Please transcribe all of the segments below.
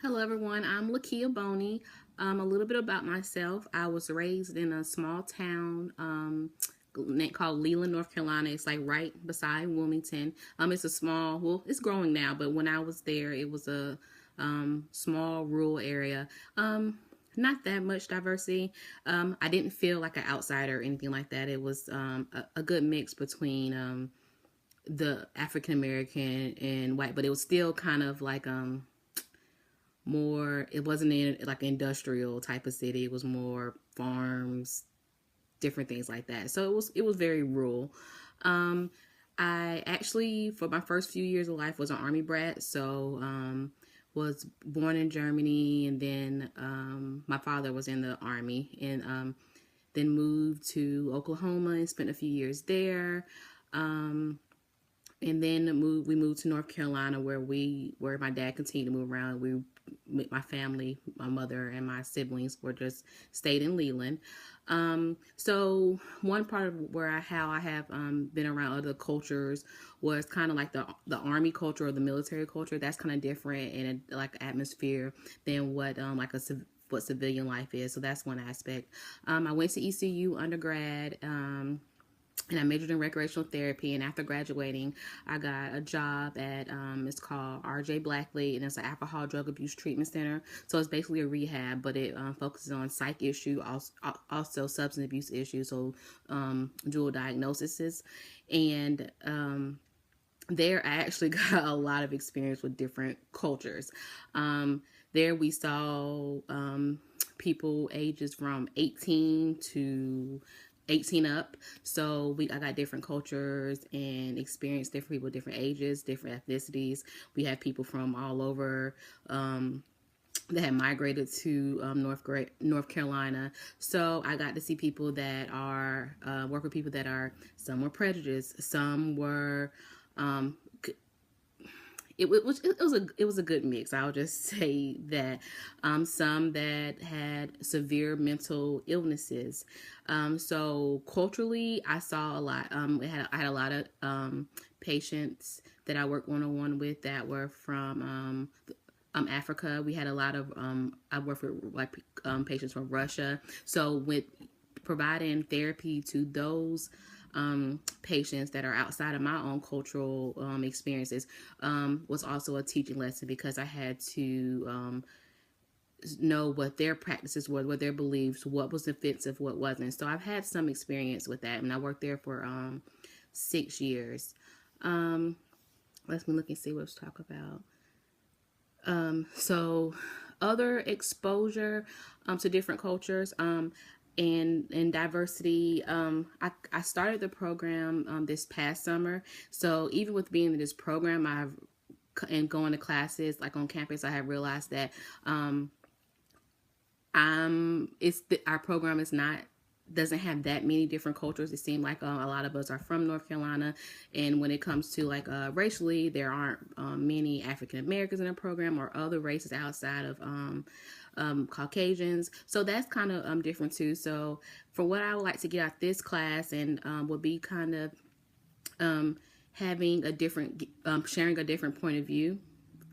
Hello, everyone. I'm Lakia Boney. A little bit about myself. I was raised in a small town called Leland, North Carolina. It's like right beside Wilmington. It's a small, well, it's growing now, but when I was there, it was a small rural area. Not that much diversity. I didn't feel like an outsider or anything like that. It was a good mix between the African American and white, but it was still kind of like more, it wasn't in like an industrial type of city. It was more farms, different things like that. So it was very rural. um I actually, for my first few years of life, was an army brat. So was born in Germany, and then my father was in the army, and then moved to Oklahoma and spent a few years there. And then we moved to North Carolina, where my dad continued to move around. My family, my mother and my siblings, were just stayed in Leland. So one part of how I have been around other cultures was kind of like the army culture or the military culture. That's kind of different in a like atmosphere than what what civilian life is. So that's one aspect. I went to ECU undergrad. And I majored in recreational therapy. And after graduating, I got a job at it's called RJ Blackley, and it's an alcohol drug abuse treatment center. So it's basically a rehab, but it focuses on psych issue, also substance abuse issues, so dual diagnoses. And there I actually got a lot of experience with different cultures. There we saw people ages from 18 to 18 up. So I got different cultures and experienced different people, different ages, different ethnicities. We had people from all over that had migrated to North Carolina. So I got to see people that are work with people that are, some were prejudiced, some were it was a good mix. I'll just say that some that had severe mental illnesses. So culturally, I saw a lot. I had a lot of patients that I worked one-on-one with that were from Africa. We had a lot of I worked with patients from Russia. So with providing therapy to those patients that are outside of my own cultural experiences was also a teaching lesson, because I had to know what their practices were, what their beliefs, what was offensive, what wasn't. So I've had some experience with that, and I worked there for 6 years. Let me look and see what to talk about. So other exposure to different cultures. And diversity. I started the program this past summer. So even with being in this program, and going to classes like on campus, I have realized that our program doesn't have that many different cultures. It seemed like a lot of us are from North Carolina, and when it comes to like racially, there aren't many African Americans in the program or other races outside of Caucasians. So that's kind of different too. So for what I would like to get out this class, and would be kind of having a different, sharing a different point of view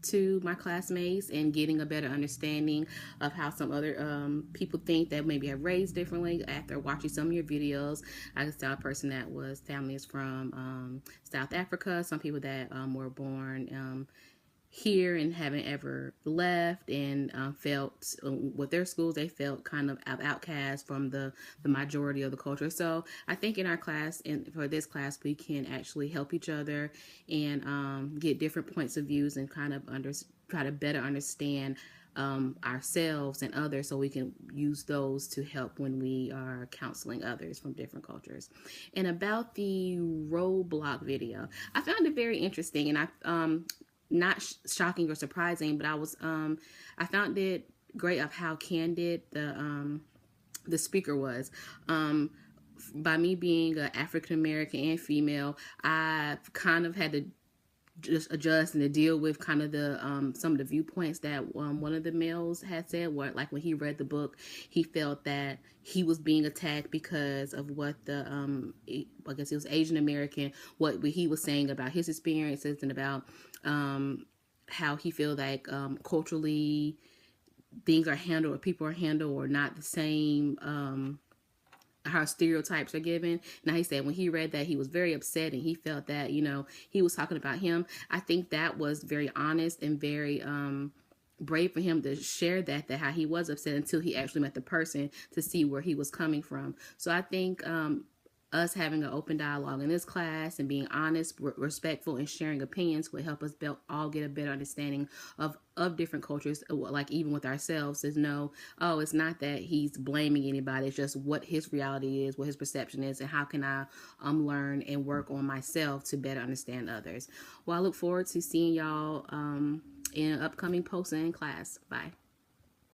to my classmates, and getting a better understanding of how some other people think that maybe have raised differently after watching some of your videos. I saw a person that was family is from South Africa, some people that were born here and haven't ever left, and felt with their schools, they felt kind of outcast from the majority of the culture. So I think in our class, and for this class, we can actually help each other and get different points of views, and kind of try to better understand ourselves and others, so we can use those to help when we are counseling others from different cultures. And about the roadblock video, I found it very interesting, and I not shocking or surprising, but I found it great of how candid the speaker was. By me being an African American and female, I kind of had to just adjust and to deal with kind of the some of the viewpoints that one of the males had said. What, like when he read the book, he felt that he was being attacked because of what the I guess he was Asian American, what he was saying about his experiences, and about how he feel like culturally things are handled or people are handled or not the same, how stereotypes are given. Now he said when he read that he was very upset and he felt that, you know, he was talking about him. I think that was very honest and very brave for him to share that how he was upset until he actually met the person to see where he was coming from. So I think us having an open dialogue in this class and being honest, respectful, and sharing opinions will help us all get a better understanding of different cultures, like even with ourselves, is know, oh, it's not that he's blaming anybody, it's just what his reality is, what his perception is, and how can I learn and work on myself to better understand others. Well, I look forward to seeing y'all in upcoming posts in class. Bye.